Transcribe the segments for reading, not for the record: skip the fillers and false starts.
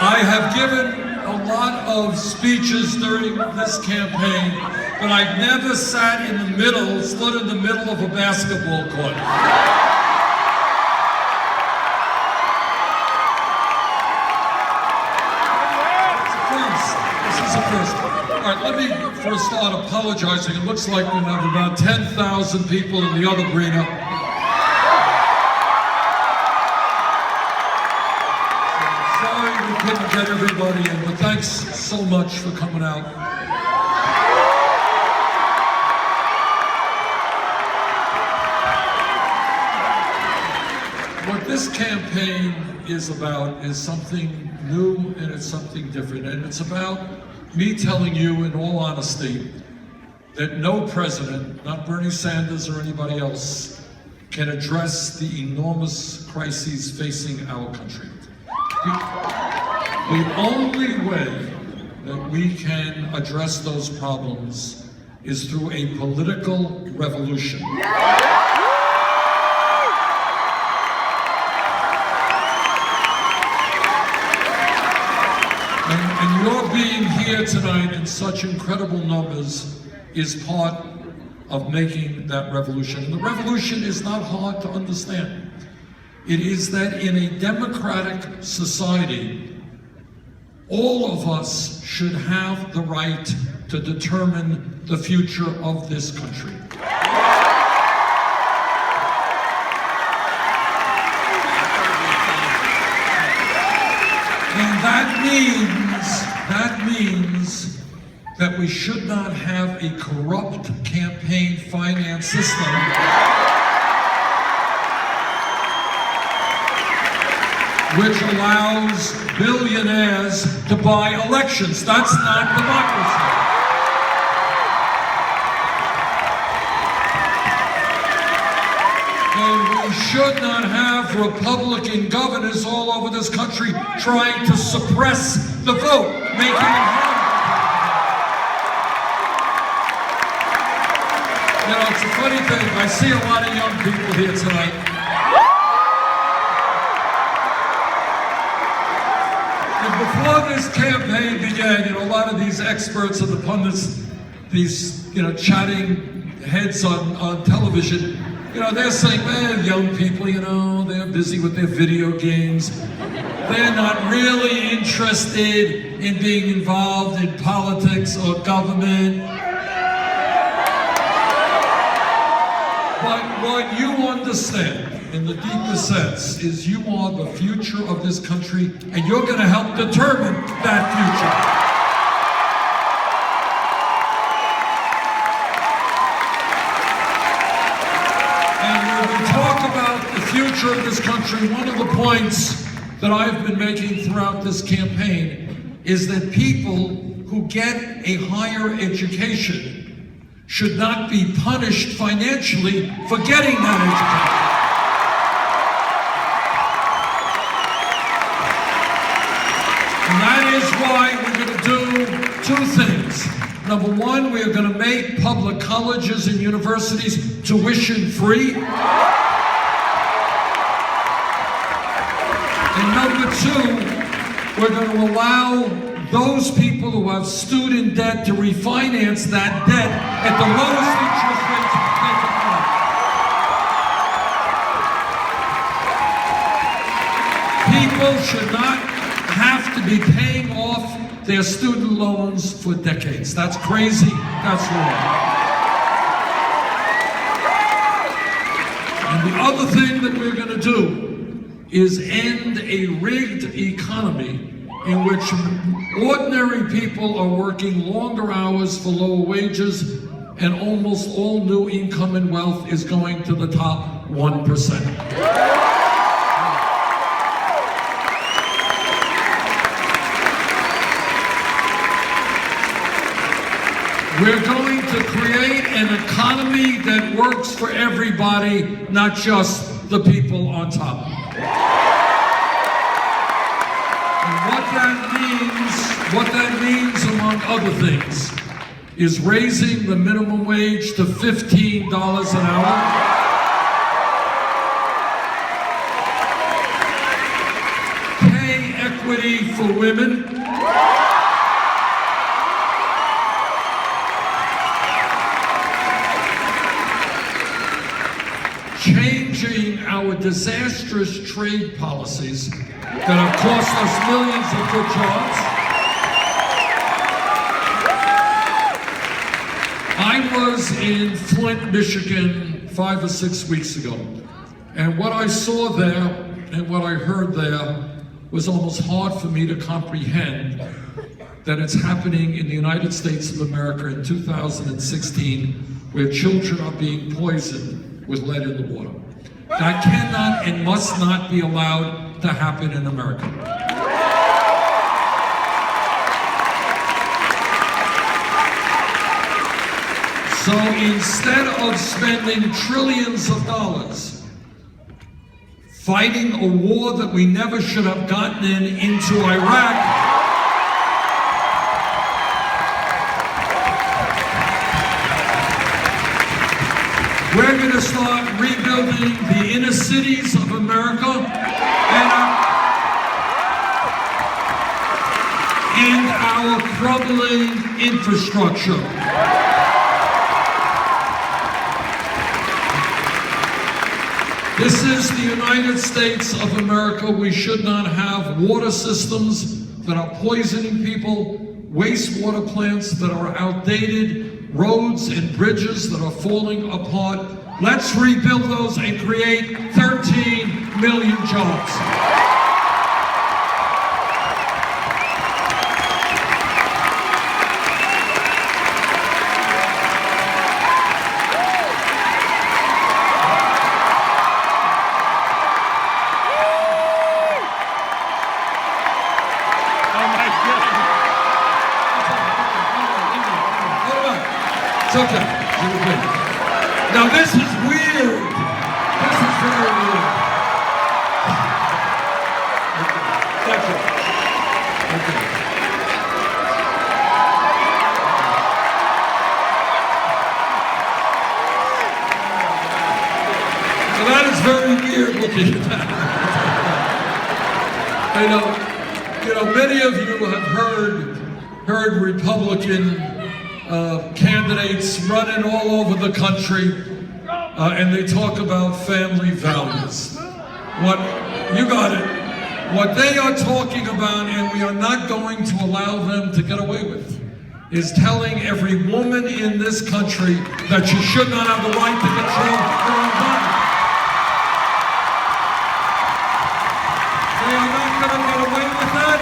I have given a lot of speeches during this campaign, but I've never stood in the middle of a basketball court. This is a first. All right, let me first start apologizing. It looks like we have about 10,000 people in the other arena. Sorry we couldn't get everybody in, but thanks so much for coming out. What this campaign is about is something new and it's something different. And it's about me telling you in all honesty that no president, not Bernie Sanders or anybody else, can address the enormous crises facing our country. The only way that we can address those problems is through a political revolution. And your being here tonight in such incredible numbers is part of making that revolution. And the revolution is not hard to understand. It is that in a democratic society, all of us should have the right to determine the future of this country. And that means that we should not have a corrupt campaign finance system which allows billionaires to buy elections. That's not democracy. And we should not have Republican governors all over this country trying to suppress the vote, making it harder. You know, it's a funny thing. I see a lot of young people here tonight. Before this campaign began, you know, a lot of these experts and the pundits, these, you know, chatting heads on television, you know, they're saying, man, young people, you know, they're busy with their video games. They're not really interested in being involved in politics or government. But what you understand, in the deepest sense, is you are the future of this country, and you're going to help determine that future. And when we talk about the future of this country, one of the points that I've been making throughout this campaign is that people who get a higher education should not be punished financially for getting that education. And that is why we're going to do two things. Number one, we are going to make public colleges and universities tuition free. And number two, we're going to allow those people who have student debt to refinance that debt at the lowest interest rates they can find. People should not have to be paying off their student loans for decades. That's crazy. That's wrong. And the other thing that we're going to do is end a rigged economy in which ordinary people are working longer hours for lower wages, and almost all new income and wealth is going to the top 1%. We're going to create an economy that works for everybody, not just the people on top. And what that means, among other things, is raising the minimum wage to $15 an hour. Pay equity for women. Changing our disastrous trade policies that have cost us millions of good jobs. I was in Flint, Michigan 5 or 6 weeks ago, and what I saw there and what I heard there was almost hard for me to comprehend that it's happening in the United States of America in 2016, where children are being poisoned with lead in the water. That cannot and must not be allowed to happen in America. So instead of spending trillions of dollars fighting a war that we never should have gotten into Iraq, we're going to start rebuilding the inner cities of America and our crumbling infrastructure. This is the United States of America. We should not have water systems that are poisoning people, wastewater plants that are outdated, roads and bridges that are falling apart. Let's rebuild those and create 13 million jobs. It's okay. Now this is weird. This is very weird. That's it. Okay. So that is very weird looking at that. You know, many of you have heard Republican candidates running all over the country, and they talk about family values. You got it. What they are talking about, and we are not going to allow them to get away with, is telling every woman in this country that she should not have the right to control her own body. They are not going to get away with that.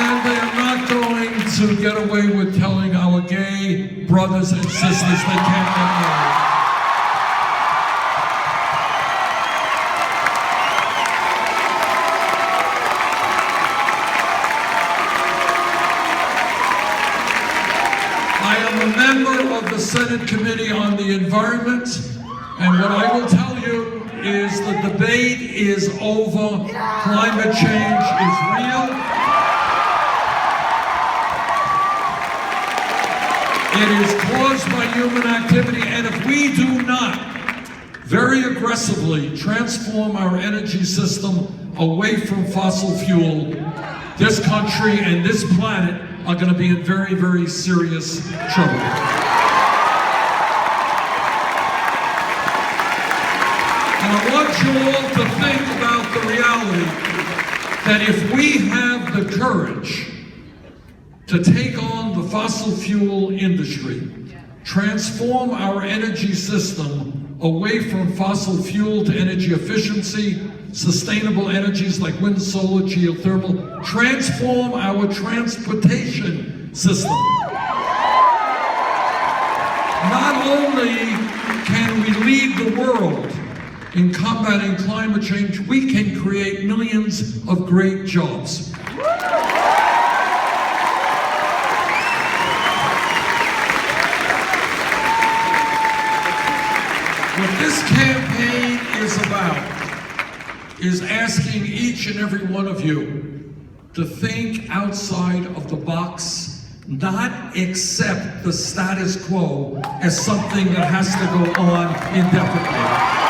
And they are not going to get away with telling our gay brothers and sisters they can't get married. I am a member of the Senate Committee on the Environment, and what I will tell you is the debate is over. Climate change is real. It is caused by human activity, and if we do not very aggressively transform our energy system away from fossil fuel, this country and this planet are going to be in very, very serious trouble. And I want you all to think about the reality that if we have the courage to take on the fossil fuel industry, transform our energy system away from fossil fuel to energy efficiency, sustainable energies like wind, solar, geothermal, transform our transportation system. Not only can we lead the world in combating climate change, we can create millions of great jobs. What this campaign is about is asking each and every one of you to think outside of the box, not accept the status quo as something that has to go on indefinitely.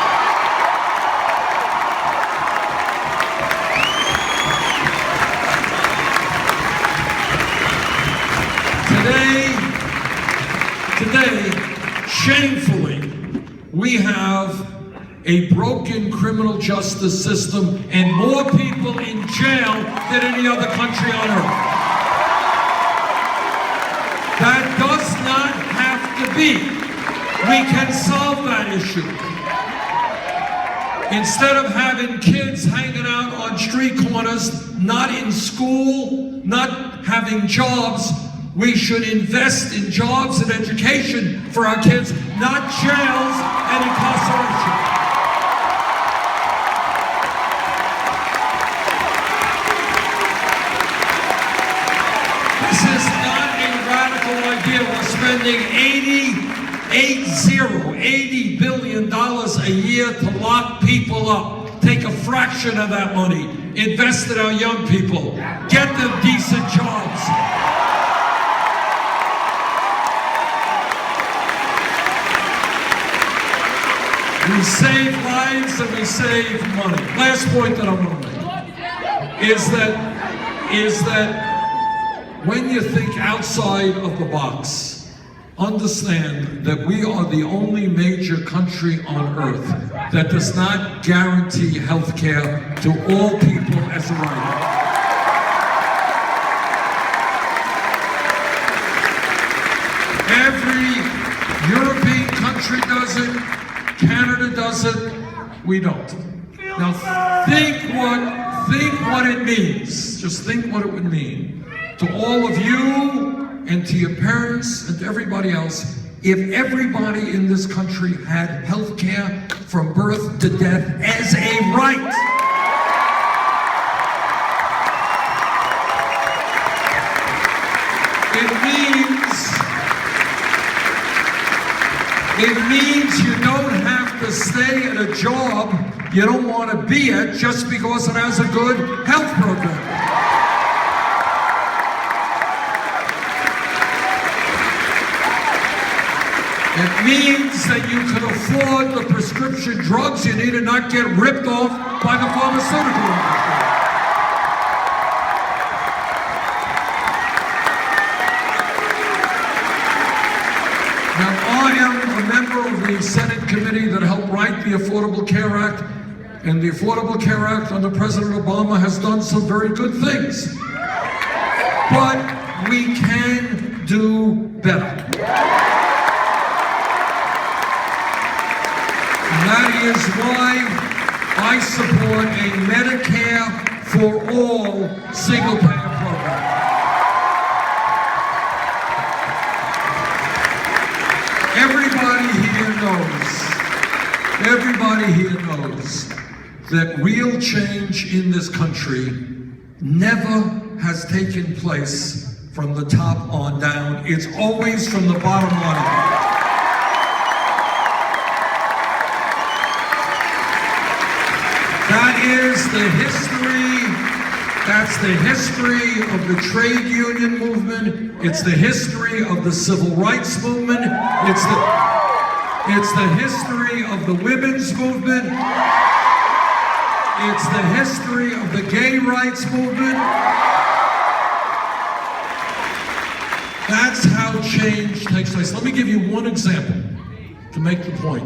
Today, shamefully, we have a broken criminal justice system and more people in jail than any other country on earth. That does not have to be. We can solve that issue. Instead of having kids hanging out on street corners, not in school, not having jobs, we should invest in jobs and education for our kids, not jails and incarceration. This is not a radical idea. We're spending $80 billion a year to lock people up. Take a fraction of that money, invest in our young people, get them decent jobs. We save lives and we save money. Last point that I'm going to make is that when you think outside of the box, understand that we are the only major country on earth that does not guarantee health care to all people as a right. Every European country does it. Canada does it, we don't. Now think what it means. Just think what it would mean to all of you and to your parents and to everybody else if everybody in this country had health care from birth to death as a right. It means you don't have to stay at a job you don't want to be at just because it has a good health program. It means that you can afford the prescription drugs you need and not get ripped off by the pharmaceutical industry. Now, I am a member of the Senate committee that helped write the Affordable Care Act, and the Affordable Care Act under President Obama has done some very good things. But we can do better. And that is why I support a Medicare for all single-payer program. Everybody here knows that real change in this country never has taken place from the top on down. It's always from the bottom on up. That is the history. That's the history of the trade union movement. It's the history of the civil rights movement. It's the history of the women's movement. It's the history of the gay rights movement. That's how change takes place. Let me give you one example to make the point.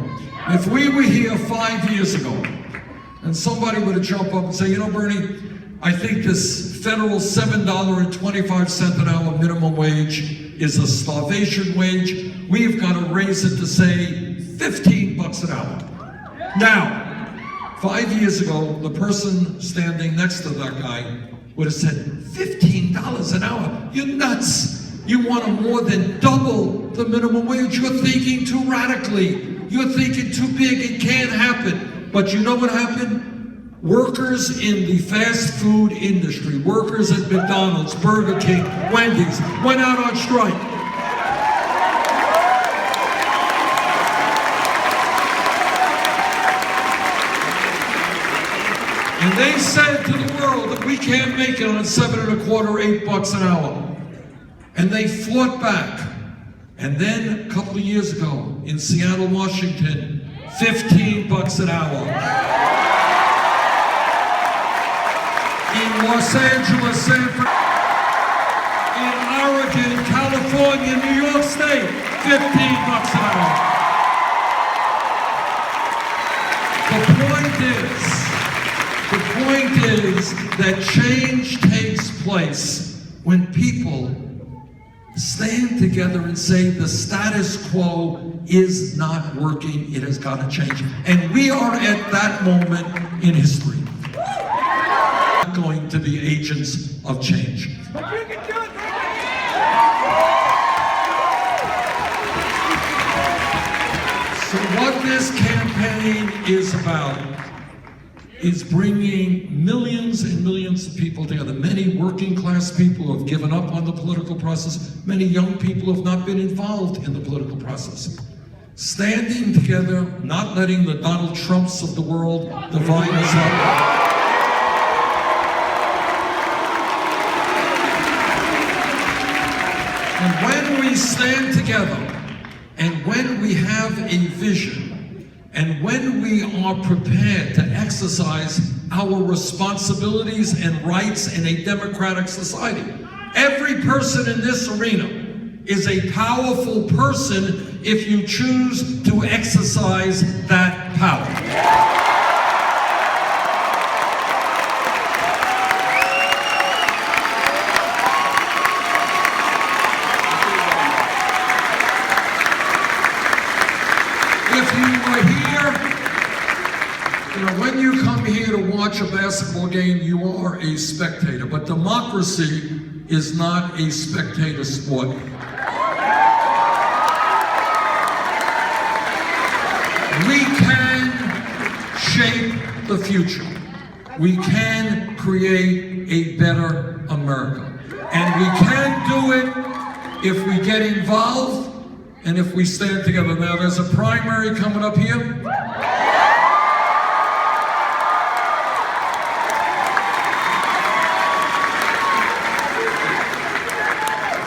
If we were here 5 years ago and somebody were to jump up and say, you know, Bernie, I think this federal $7.25 an hour minimum wage is a starvation wage. We've got to raise it to say 15 bucks an hour. Now, 5 years ago, the person standing next to that guy would have said, $15 an hour? You're nuts. You want to more than double the minimum wage. You're thinking too radically. You're thinking too big. It can't happen. But you know what happened? Workers in the fast food industry, workers at McDonald's, Burger King, Wendy's, went out on strike. And they said to the world that we can't make it on $7.25, $8 an hour. And they fought back. And then a couple of years ago in Seattle, Washington, $15 an hour. In Los Angeles, San Francisco, in Oregon, California, New York State, $15 an hour. The point is that change takes place when people stand together and say the status quo is not working, it has got to change. And we are at that moment in history. We're not going to be agents of change. So what this campaign is about is bringing millions and millions of people together. Many working class people who have given up on the political process. Many young people who have not been involved in the political process. Standing together, not letting the Donald Trumps of the world divide us up. And when we stand together, and when we have a vision, and when we are prepared to exercise our responsibilities and rights in a democratic society, every person in this arena is a powerful person if you choose to exercise that power. When you come here to watch a basketball game, you are a spectator, but democracy is not a spectator sport. We can shape the future. We can create a better America. And we can do it if we get involved and if we stand together. Now, there's a primary coming up here.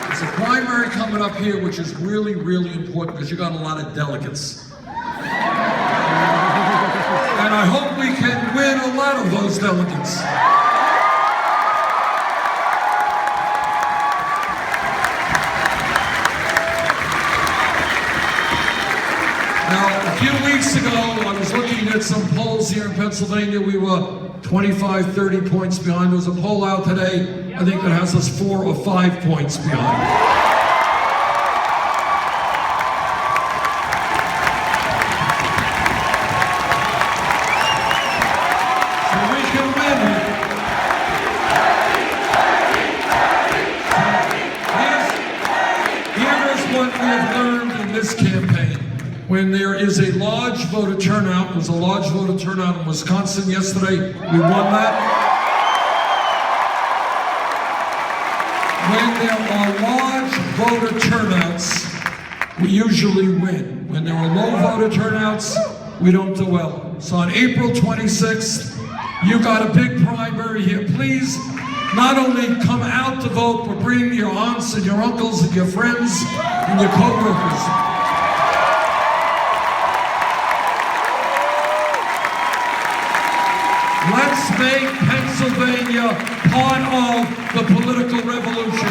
There's a primary coming up here, which is really, really important because you got a lot of delegates. And I hope we can win a lot of those delegates. Now, a few weeks ago, I was looking at some polls here in Pennsylvania. We were 25, 30 points behind. There was a poll out today, I think, that has us 4 or 5 points behind. When there is a large voter turnout, there was a large voter turnout in Wisconsin yesterday, we won that. When there are large voter turnouts, we usually win. When there are low voter turnouts, we don't do well. So on April 26th, you got a big primary here. Please, not only come out to vote, but bring your aunts and your uncles and your friends and your co-workers. Let's make Pennsylvania part of the political revolution.